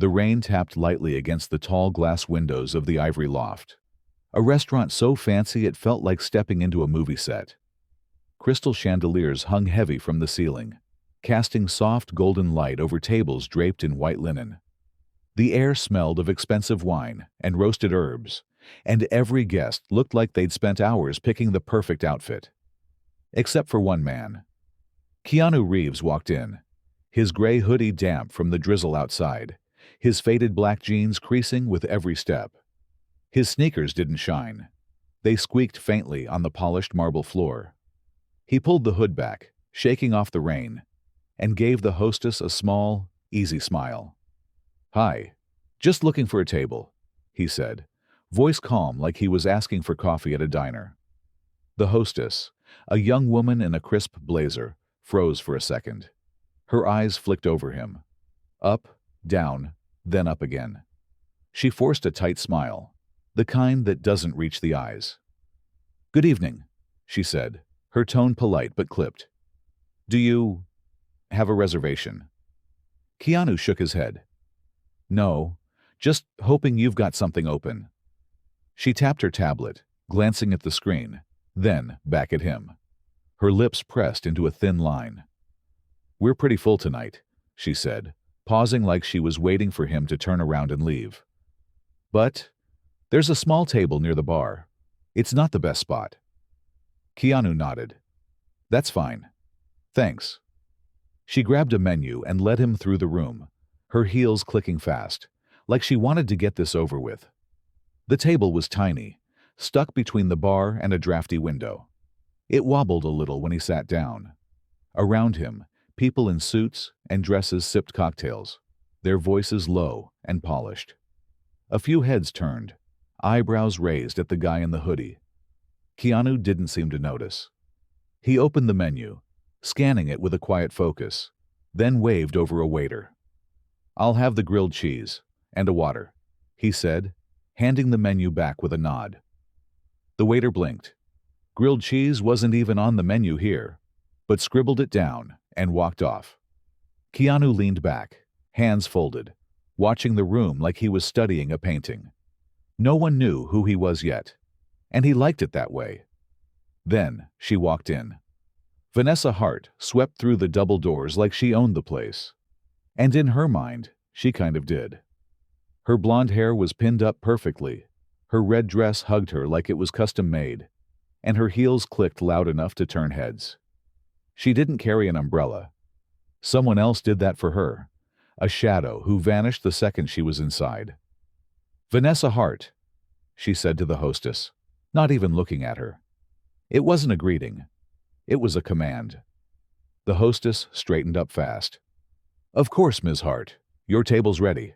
The rain tapped lightly against the tall glass windows of the ivory loft. A restaurant so fancy it felt like stepping into a movie set. Crystal chandeliers hung heavy from the ceiling, casting soft golden light over tables draped in white linen. The air smelled of expensive wine and roasted herbs, and every guest looked like they'd spent hours picking the perfect outfit. Except for one man. Keanu Reeves walked in, his gray hoodie damp from the drizzle outside, his faded black jeans creasing with every step. His sneakers didn't shine. They squeaked faintly on the polished marble floor. He pulled the hood back, shaking off the rain, and gave the hostess a small, easy smile. "Hi. Just looking for a table," he said, voice calm like he was asking for coffee at a diner. The hostess, a young woman in a crisp blazer, froze for a second. Her eyes flicked over him. Up, down, then up again. She forced a tight smile, the kind that doesn't reach the eyes. "Good evening," she said, her tone polite but clipped. "Do you have a reservation?" Keanu shook his head. "No, just hoping you've got something open." She tapped her tablet, glancing at the screen, then back at him. Her lips pressed into a thin line. "We're pretty full tonight," she said, pausing like she was waiting for him to turn around and leave. "But there's a small table near the bar. It's not the best spot." Keanu nodded. "That's fine. Thanks." She grabbed a menu and led him through the room, her heels clicking fast, like she wanted to get this over with. The table was tiny, stuck between the bar and a drafty window. It wobbled a little when he sat down. Around him, people in suits and dresses sipped cocktails, their voices low and polished. A few heads turned, eyebrows raised at the guy in the hoodie. Keanu didn't seem to notice. He opened the menu, scanning it with a quiet focus, then waved over a waiter. "I'll have the grilled cheese and a water," he said, handing the menu back with a nod. The waiter blinked. Grilled cheese wasn't even on the menu here, but scribbled it down and walked off. Keanu leaned back, hands folded, watching the room like he was studying a painting. No one knew who he was yet, and he liked it that way. Then she walked in. Vanessa Hart swept through the double doors like she owned the place. And in her mind, she kind of did. Her blonde hair was pinned up perfectly, her red dress hugged her like it was custom-made, and her heels clicked loud enough to turn heads. She didn't carry an umbrella. Someone else did that for her, a shadow who vanished the second she was inside. "Vanessa Hart," she said to the hostess, not even looking at her. It wasn't a greeting. It was a command. The hostess straightened up fast. "Of course, Ms. Hart. Your table's ready."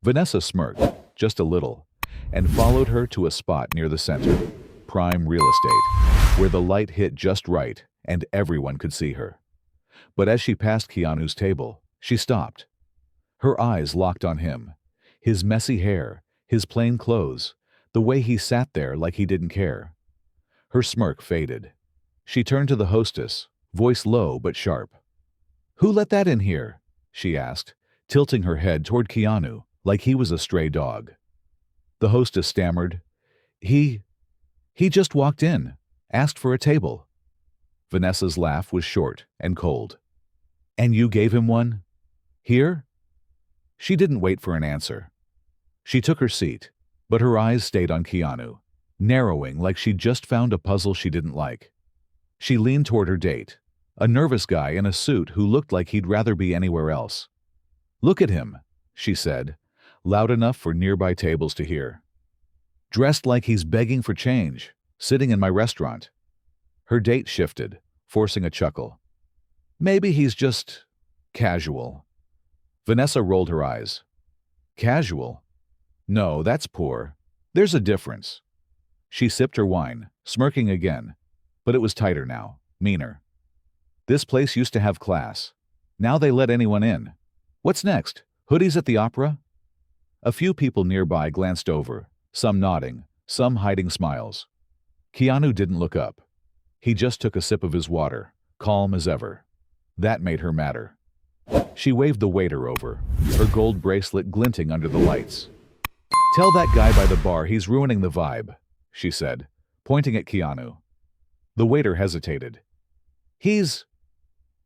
Vanessa smirked, just a little, and followed her to a spot near the center, prime real estate, where the light hit just right and everyone could see her. But as she passed Keanu's table, she stopped. Her eyes locked on him, his messy hair, his plain clothes, the way he sat there like he didn't care. Her smirk faded. She turned to the hostess, voice low but sharp. "Who let that in here?" she asked, tilting her head toward Keanu like he was a stray dog. The hostess stammered, He just walked in, asked for a table." Vanessa's laugh was short and cold. "And you gave him one? Here?" She didn't wait for an answer. She took her seat, but her eyes stayed on Keanu, narrowing like she'd just found a puzzle she didn't like. She leaned toward her date, a nervous guy in a suit who looked like he'd rather be anywhere else. "Look at him," she said, loud enough for nearby tables to hear. "Dressed like he's begging for change, sitting in my restaurant." Her date shifted, forcing a chuckle. "Maybe he's just casual." Vanessa rolled her eyes. "Casual? No, that's poor. There's a difference." She sipped her wine, smirking again, but it was tighter now, meaner. "This place used to have class. Now they let anyone in. What's next? Hoodies at the opera?" A few people nearby glanced over, some nodding, some hiding smiles. Keanu didn't look up. He just took a sip of his water, calm as ever. That made her madder. She waved the waiter over, her gold bracelet glinting under the lights. "Tell that guy by the bar he's ruining the vibe," she said, pointing at Keanu. The waiter hesitated. He's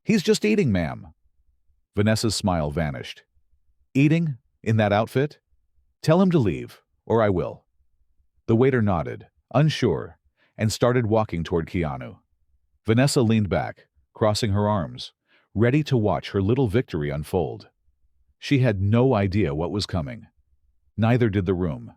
just eating, ma'am." Vanessa's smile vanished. "Eating? In that outfit? Tell him to leave, or I will." The waiter nodded, unsure, and started walking toward Keanu. Vanessa leaned back, crossing her arms, ready to watch her little victory unfold. She had no idea what was coming. Neither did the room.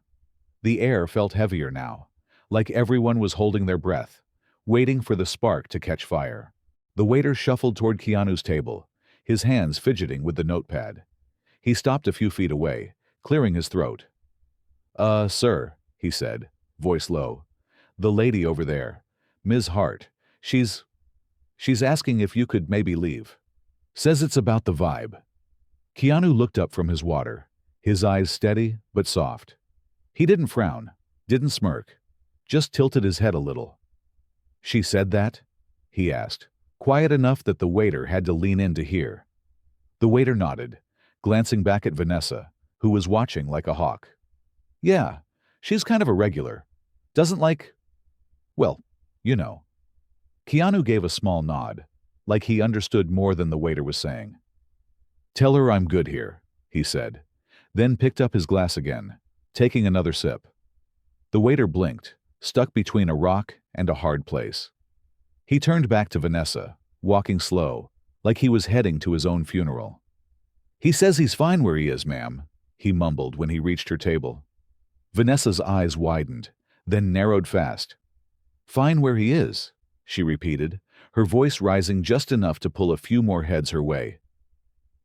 The air felt heavier now, like everyone was holding their breath, waiting for the spark to catch fire. The waiter shuffled toward Keanu's table, his hands fidgeting with the notepad. He stopped a few feet away, clearing his throat. Sir," he said, voice low. "The lady over there, Ms. Hart, she's asking if you could maybe leave. Says it's about the vibe." Keanu looked up from his water, his eyes steady but soft. He didn't frown, didn't smirk, just tilted his head a little. "She said that?" he asked, quiet enough that the waiter had to lean in to hear. The waiter nodded, glancing back at Vanessa, who was watching like a hawk. "Yeah, she's kind of a regular. Doesn't like, well, you know." Keanu gave a small nod, like he understood more than the waiter was saying. "Tell her I'm good here," he said, then picked up his glass again, taking another sip. The waiter blinked, stuck between a rock and a hard place. He turned back to Vanessa, walking slow, like he was heading to his own funeral. "He says he's fine where he is, ma'am," he mumbled when he reached her table. Vanessa's eyes widened, then narrowed fast. "Fine where he is," she repeated, her voice rising just enough to pull a few more heads her way.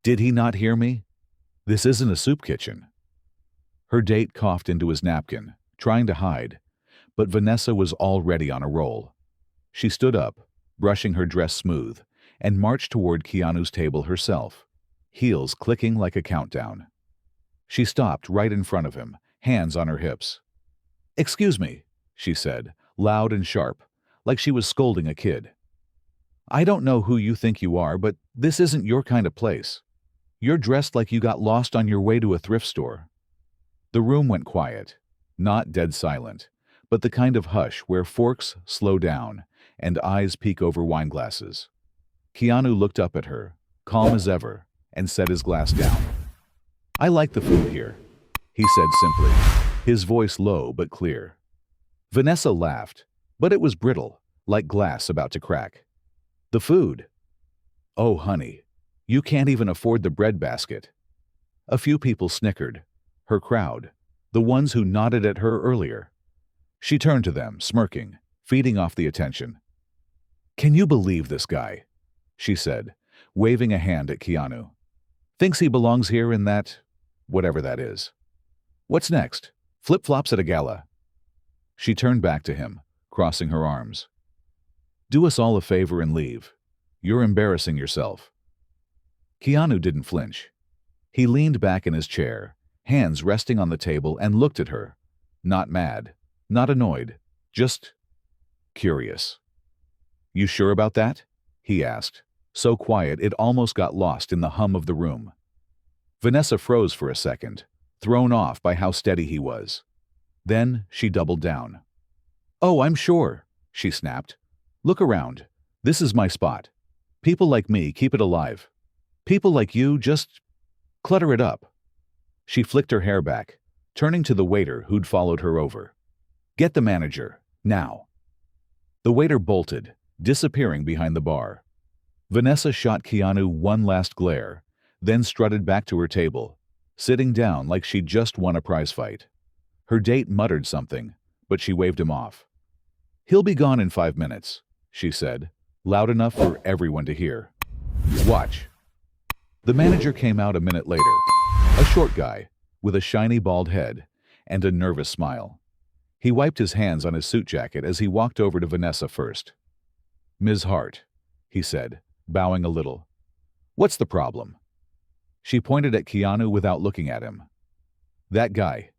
"Did he not hear me? This isn't a soup kitchen." Her date coughed into his napkin, trying to hide, but Vanessa was already on a roll. She stood up, brushing her dress smooth, and marched toward Keanu's table herself, heels clicking like a countdown. She stopped right in front of him, hands on her hips. "Excuse me," she said, loud and sharp, like she was scolding a kid. "I don't know who you think you are, but this isn't your kind of place. You're dressed like you got lost on your way to a thrift store." The room went quiet, not dead silent, but the kind of hush where forks slow down and eyes peek over wineglasses. Keanu looked up at her, calm as ever, and set his glass down. "I like the food here," he said simply, his voice low but clear. Vanessa laughed, but it was brittle, like glass about to crack. "The food? Oh, honey, you can't even afford the breadbasket." A few people snickered, her crowd, the ones who nodded at her earlier. She turned to them, smirking, feeding off the attention. "Can you believe this guy?" she said, waving a hand at Keanu. "Thinks he belongs here in that, whatever that is. What's next? Flip-flops at a gala?" She turned back to him, crossing her arms. "Do us all a favor and leave. You're embarrassing yourself." Keanu didn't flinch. He leaned back in his chair, hands resting on the table, and looked at her. Not mad, not annoyed, just curious. "You sure about that?" he asked, so quiet it almost got lost in the hum of the room. Vanessa froze for a second, thrown off by how steady he was. Then she doubled down. "Oh, I'm sure," she snapped. "Look around. This is my spot. People like me keep it alive. People like you just clutter it up." She flicked her hair back, turning to the waiter who'd followed her over. "Get the manager, now." The waiter bolted, disappearing behind the bar. Vanessa shot Keanu one last glare, then strutted back to her table, sitting down like she'd just won a prize fight. Her date muttered something, but she waved him off. "He'll be gone in 5 minutes," she said, loud enough for everyone to hear. "Watch." The manager came out a minute later, a short guy, with a shiny bald head and a nervous smile. He wiped his hands on his suit jacket as he walked over to Vanessa first. "Ms. Hart," he said, bowing a little. "What's the problem?" She pointed at Keanu without looking at him. "That guy.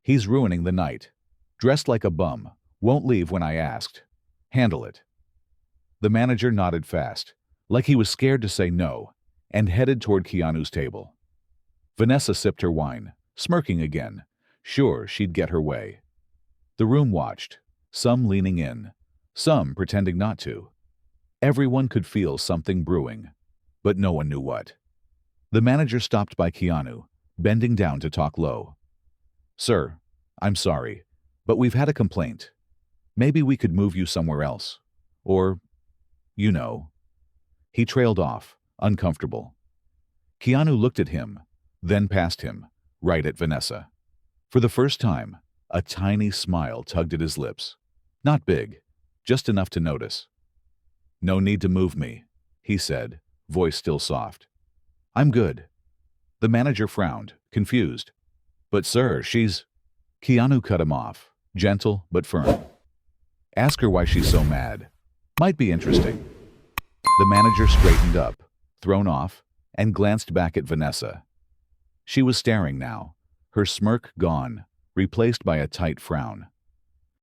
He's ruining the night. Dressed like a bum, won't leave when I asked. Handle it." The manager nodded fast, like he was scared to say no, and headed toward Keanu's table. Vanessa sipped her wine, smirking again, sure she'd get her way. The room watched, some leaning in, some pretending not to. Everyone could feel something brewing, but no one knew what. The manager stopped by Keanu, bending down to talk low. "Sir, I'm sorry, but we've had a complaint. Maybe we could move you somewhere else. Or, you know." He trailed off, uncomfortable. Keanu looked at him, then past him, right at Vanessa. For the first time, a tiny smile tugged at his lips. Not big, just enough to notice. "No need to move me," he said, voice still soft. "I'm good." The manager frowned, confused. "But sir, she's—" Keanu cut him off, gentle but firm. "Ask her why she's so mad. Might be interesting." The manager straightened up, thrown off, and glanced back at Vanessa. She was staring now, her smirk gone, replaced by a tight frown.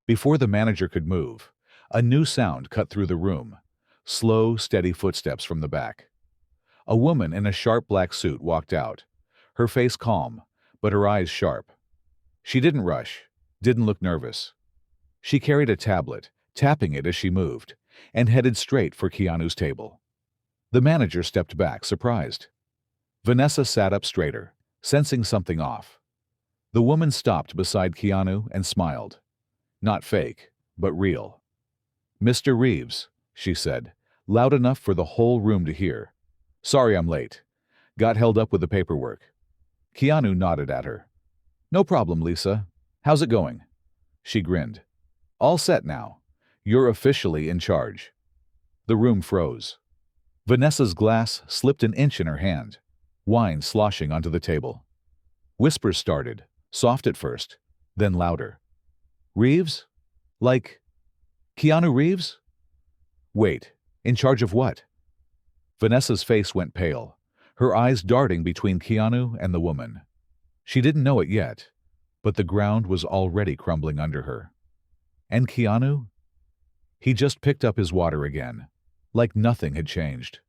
Before the manager could move, a new sound cut through the room, slow, steady footsteps from the back. A woman in a sharp black suit walked out, her face calm, but her eyes sharp. She didn't rush, didn't look nervous. She carried a tablet, tapping it as she moved, and headed straight for Keanu's table. The manager stepped back, surprised. Vanessa sat up straighter, sensing something off. The woman stopped beside Keanu and smiled. Not fake, but real. "Mr. Reeves," she said, loud enough for the whole room to hear. "Sorry I'm late. Got held up with the paperwork." Keanu nodded at her. "No problem, Lisa. How's it going?" She grinned. "All set now. You're officially in charge." The room froze. Vanessa's glass slipped an inch in her hand, wine sloshing onto the table. Whispers started, soft at first, then louder. "Reeves? Like Keanu Reeves? Wait, in charge of what?" Vanessa's face went pale, her eyes darting between Keanu and the woman. She didn't know it yet, but the ground was already crumbling under her. And Keanu? He just picked up his water again, like nothing had changed.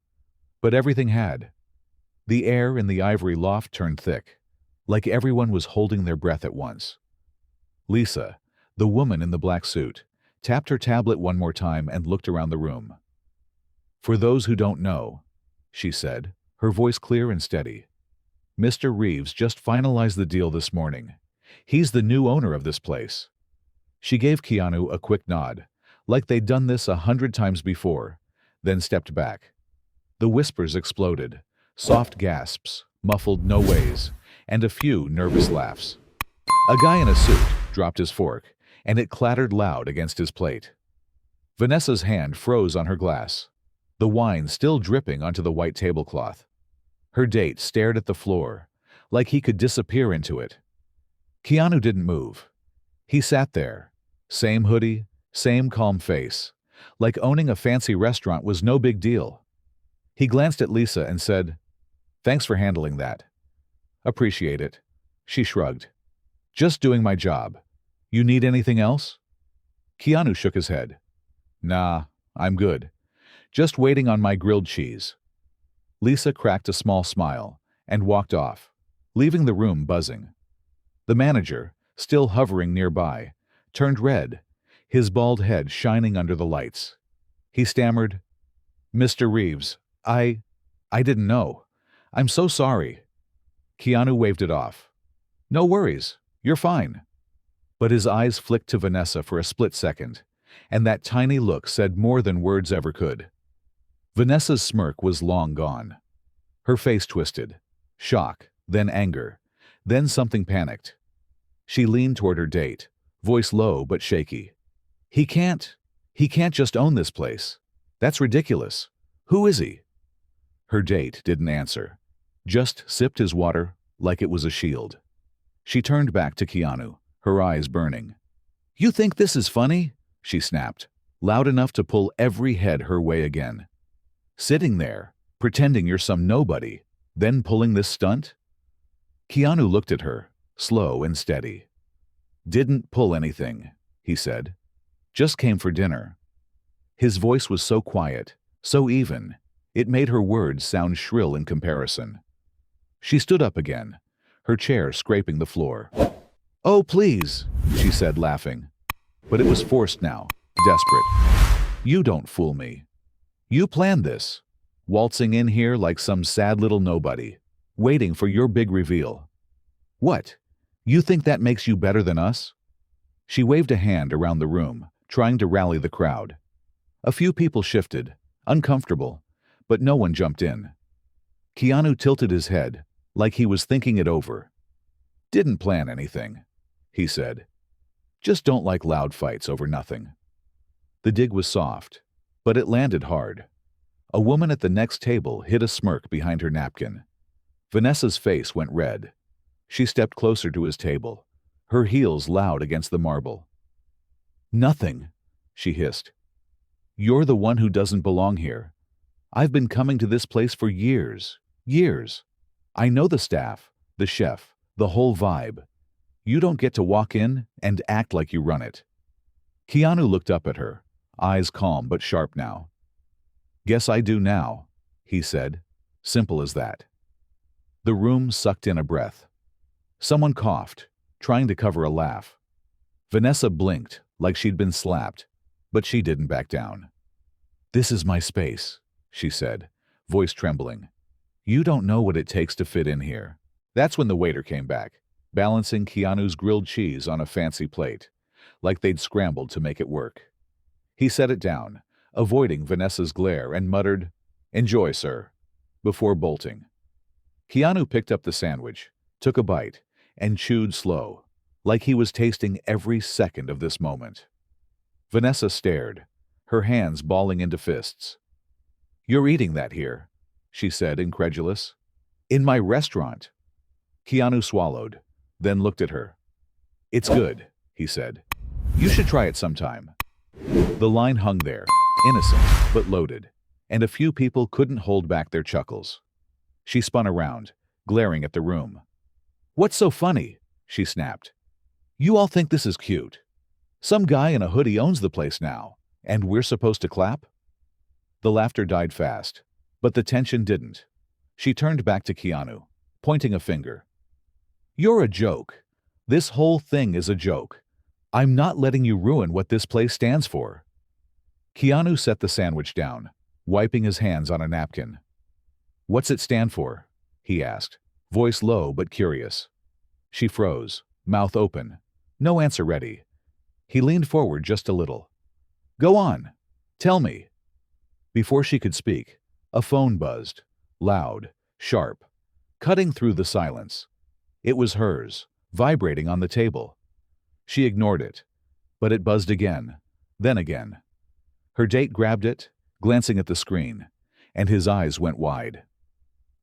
But everything had. The air in the ivory loft turned thick, like everyone was holding their breath at once. Lisa, the woman in the black suit, tapped her tablet one more time and looked around the room. "For those who don't know," she said, her voice clear and steady, "Mr. Reeves just finalized the deal this morning. He's the new owner of this place." She gave Keanu a quick nod, like they'd done this 100 times before, then stepped back. The whispers exploded, soft gasps, muffled no ways, and a few nervous laughs. A guy in a suit dropped his fork, and it clattered loud against his plate. Vanessa's hand froze on her glass, the wine still dripping onto the white tablecloth. Her date stared at the floor, like he could disappear into it. Keanu didn't move. He sat there, same hoodie, same calm face, like owning a fancy restaurant was no big deal. He glanced at Lisa and said, "Thanks for handling that." "Appreciate it." She shrugged. "Just doing my job. You need anything else?" Keanu shook his head. "Nah, I'm good. Just waiting on my grilled cheese." Lisa cracked a small smile and walked off, leaving the room buzzing. The manager, still hovering nearby, turned red, his bald head shining under the lights. He stammered, "Mr. Reeves, I didn't know. I'm so sorry." Keanu waved it off. "No worries, you're fine." But his eyes flicked to Vanessa for a split second, and that tiny look said more than words ever could. Vanessa's smirk was long gone. Her face twisted, shock, then anger, then something panicked. She leaned toward her date, voice low but shaky. He can't just own this place. That's ridiculous. Who is he?" Her date didn't answer, just sipped his water like it was a shield. She turned back to Keanu, her eyes burning. "You think this is funny?" she snapped, loud enough to pull every head her way again. "Sitting there, pretending you're some nobody, then pulling this stunt?" Keanu looked at her, slow and steady. "Didn't pull anything," he said. "Just came for dinner." His voice was so quiet, so even, It made her words sound shrill in comparison. She stood up again, her chair scraping the floor. "Oh, please," she said, laughing. But it was forced now, desperate. "You don't fool me. You planned this, waltzing in here like some sad little nobody, waiting for your big reveal. What? You think that makes you better than us?" She waved a hand around the room, trying to rally the crowd. A few people shifted, uncomfortable, but no one jumped in. Keanu tilted his head, like he was thinking it over. "Didn't plan anything," he said. "Just don't like loud fights over nothing." The dig was soft, but it landed hard. A woman at the next table hid a smirk behind her napkin. Vanessa's face went red. She stepped closer to his table, her heels loud against the marble. "Nothing," she hissed. "You're the one who doesn't belong here. I've been coming to this place for years, years. I know the staff, the chef, the whole vibe. You don't get to walk in and act like you run it." Keanu looked up at her, eyes calm but sharp now. "Guess I do now," he said. Simple as that. The room sucked in a breath. Someone coughed, trying to cover a laugh. Vanessa blinked like she'd been slapped, but she didn't back down. "This is my space," she said, voice trembling. "You don't know what it takes to fit in here." That's when the waiter came back, balancing Keanu's grilled cheese on a fancy plate, like they'd scrambled to make it work. He set it down, avoiding Vanessa's glare, and muttered, "Enjoy, sir," before bolting. Keanu picked up the sandwich, took a bite, and chewed slow, like he was tasting every second of this moment. Vanessa stared, her hands balling into fists. "You're eating that here," she said, incredulous. "In my restaurant." Keanu swallowed, then looked at her. "It's good," he said. "You should try it sometime." The line hung there, innocent but loaded, and a few people couldn't hold back their chuckles. She spun around, glaring at the room. "What's so funny?" she snapped. "You all think this is cute. Some guy in a hoodie owns the place now, and we're supposed to clap?" The laughter died fast, but the tension didn't. She turned back to Keanu, pointing a finger. "You're a joke. This whole thing is a joke. I'm not letting you ruin what this place stands for." Keanu set the sandwich down, wiping his hands on a napkin. "What's it stand for?" he asked, voice low but curious. She froze, mouth open, no answer ready. He leaned forward just a little. "Go on. Tell me." Before she could speak, a phone buzzed, loud, sharp, cutting through the silence. It was hers, vibrating on the table. She ignored it, but it buzzed again, then again. Her date grabbed it, glancing at the screen, and his eyes went wide.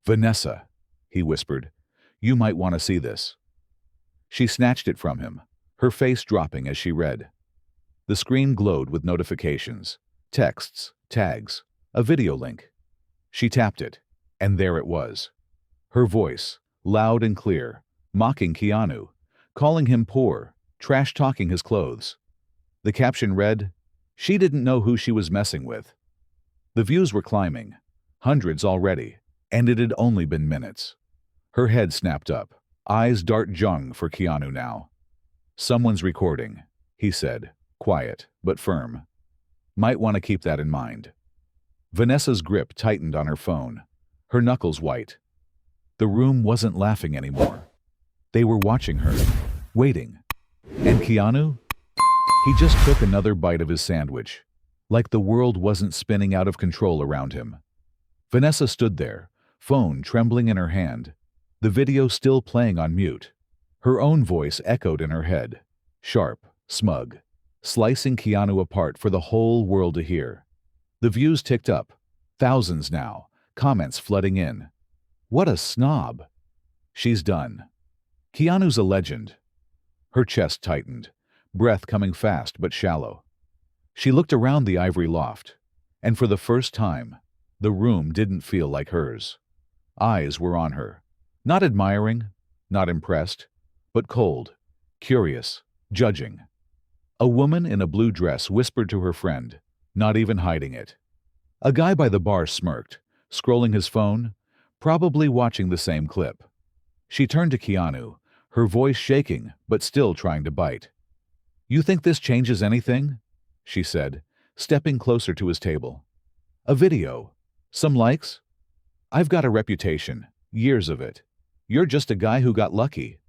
"Vanessa," he whispered, "you might want to see this." She snatched it from him, her face dropping as she read. The screen glowed with notifications, texts, tags, a video link. She tapped it, and there it was. Her voice, loud and clear, mocking Keanu, calling him poor, trash-talking his clothes. The caption read, "She didn't know who she was messing with." The views were climbing, hundreds already, and it had only been minutes. Her head snapped up, eyes dart-jung for Keanu now. "Someone's recording," he said, quiet but firm. "Might want to keep that in mind." Vanessa's grip tightened on her phone, her knuckles white. The room wasn't laughing anymore. They were watching her, waiting. And Keanu? He just took another bite of his sandwich, like the world wasn't spinning out of control around him. Vanessa stood there, phone trembling in her hand, the video still playing on mute. Her own voice echoed in her head, sharp, smug, slicing Keanu apart for the whole world to hear. The views ticked up, thousands now, comments flooding in. "What a snob." "She's done." "Keanu's a legend." Her chest tightened, breath coming fast but shallow. She looked around the ivory loft, and for the first time, the room didn't feel like hers. Eyes were on her, not admiring, not impressed, but cold, curious, judging. A woman in a blue dress whispered to her friend, not even hiding it. A guy by the bar smirked, scrolling his phone, probably watching the same clip. She turned to Keanu, her voice shaking but still trying to bite. "You think this changes anything?" she said, stepping closer to his table. "A video. Some likes? I've got a reputation, years of it. You're just a guy who got lucky."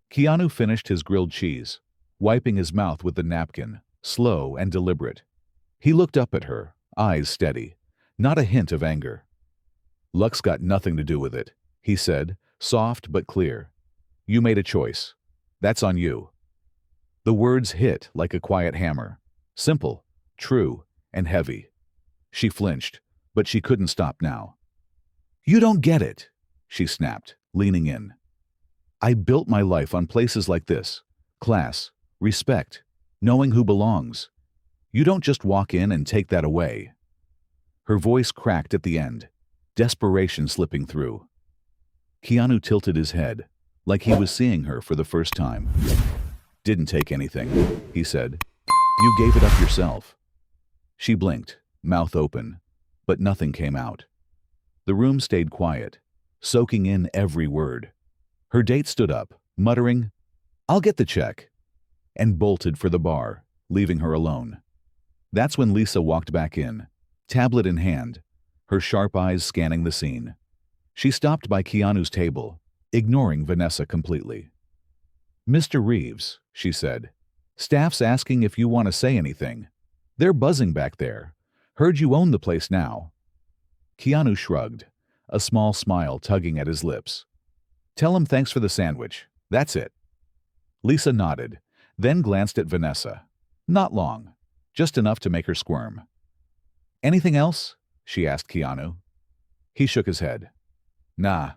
Keanu finished his grilled cheese, wiping his mouth with the napkin, slow and deliberate. He looked up at her, eyes steady, not a hint of anger. "Luck's got nothing to do with it," he said, soft but clear. "You made a choice. That's on you." The words hit like a quiet hammer. Simple, true, and heavy. She flinched, but she couldn't stop now. "You don't get it," she snapped, leaning in. "I built my life on places like this. Class, respect, knowing who belongs. You don't just walk in and take that away." Her voice cracked at the end, desperation slipping through. Keanu tilted his head, like he was seeing her for the first time. "Didn't take anything," he said. "You gave it up yourself." She blinked, mouth open, but nothing came out. The room stayed quiet, soaking in every word. Her date stood up, muttering, "I'll get the check," and bolted for the bar, leaving her alone. That's when Lisa walked back in, tablet in hand, her sharp eyes scanning the scene. She stopped by Keanu's table, ignoring Vanessa completely. "Mr. Reeves," she said, "staff's asking if you want to say anything. They're buzzing back there. Heard you own the place now." Keanu shrugged, a small smile tugging at his lips. "Tell him thanks for the sandwich. That's it." Lisa nodded, then glanced at Vanessa. Not long, just enough to make her squirm. "Anything else?" she asked Keanu. He shook his head. "Nah,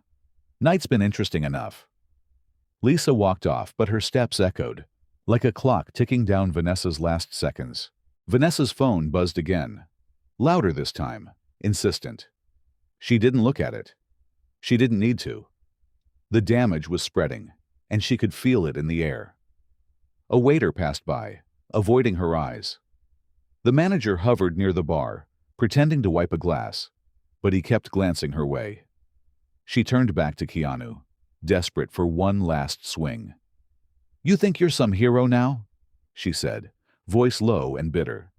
night's been interesting enough." Lisa walked off, but her steps echoed, like a clock ticking down Vanessa's last seconds. Vanessa's phone buzzed again, louder this time, insistent. She didn't look at it. She didn't need to. The damage was spreading, and she could feel it in the air. A waiter passed by, avoiding her eyes. The manager hovered near the bar, pretending to wipe a glass, but he kept glancing her way. She turned back to Keanu, desperate for one last swing. "You think you're some hero now?" she said, voice low and bitter.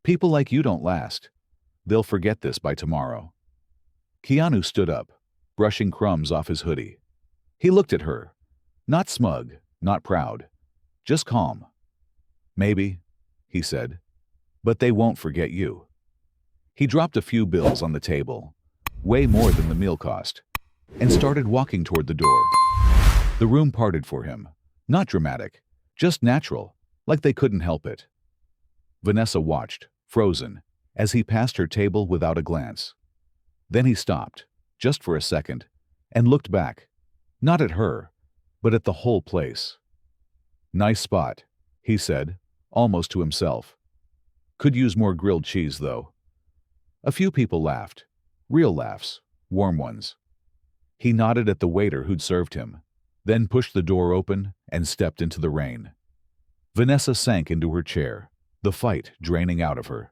"People like you don't last. They'll forget this by tomorrow." Keanu stood up, brushing crumbs off his hoodie. He looked at her, not smug, not proud, just calm. "Maybe," he said, "but they won't forget you." He dropped a few bills on the table, way more than the meal cost, and started walking toward the door. The room parted for him, not dramatic, just natural, like they couldn't help it. Vanessa watched, frozen, as he passed her table without a glance. Then he stopped, just for a second, and looked back, not at her, but at the whole place. "Nice spot," he said, almost to himself. "Could use more grilled cheese, though." A few people laughed, real laughs, warm ones. He nodded at the waiter who'd served him, then pushed the door open and stepped into the rain. Vanessa sank into her chair, the fight draining out of her.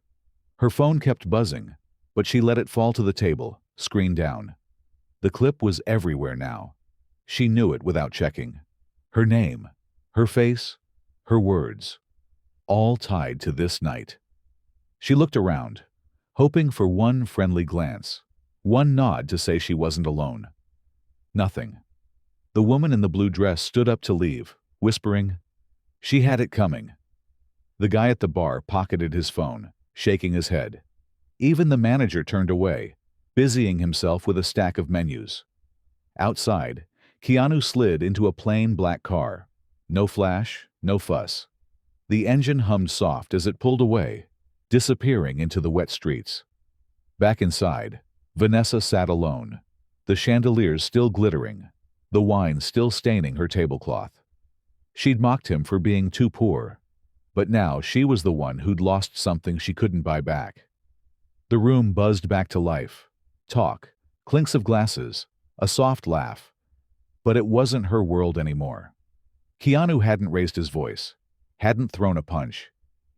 Her phone kept buzzing, but she let it fall to the table, screen down. The clip was everywhere now. She knew it without checking. Her name, her face, her words, all tied to this night. She looked around, hoping for one friendly glance, one nod to say she wasn't alone. Nothing. The woman in the blue dress stood up to leave, whispering, "She had it coming." The guy at the bar pocketed his phone, shaking his head. Even the manager turned away, busying himself with a stack of menus. Outside, Keanu slid into a plain black car. No flash, no fuss. The engine hummed soft as it pulled away, disappearing into the wet streets. Back inside, Vanessa sat alone, the chandeliers still glittering, the wine still staining her tablecloth. She'd mocked him for being too poor, but now she was the one who'd lost something she couldn't buy back. The room buzzed back to life. Talk, clinks of glasses, a soft laugh. But it wasn't her world anymore. Keanu hadn't raised his voice, hadn't thrown a punch.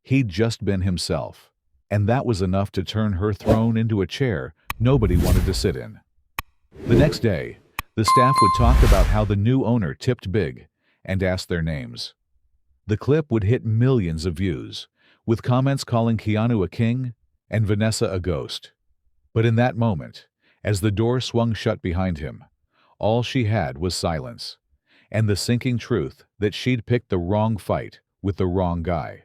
He'd just been himself, and that was enough to turn her throne into a chair nobody wanted to sit in. The next day, the staff would talk about how the new owner tipped big and asked their names. The clip would hit millions of views, with comments calling Keanu a king and Vanessa a ghost. But in that moment, as the door swung shut behind him, all she had was silence and the sinking truth that she'd picked the wrong fight with the wrong guy.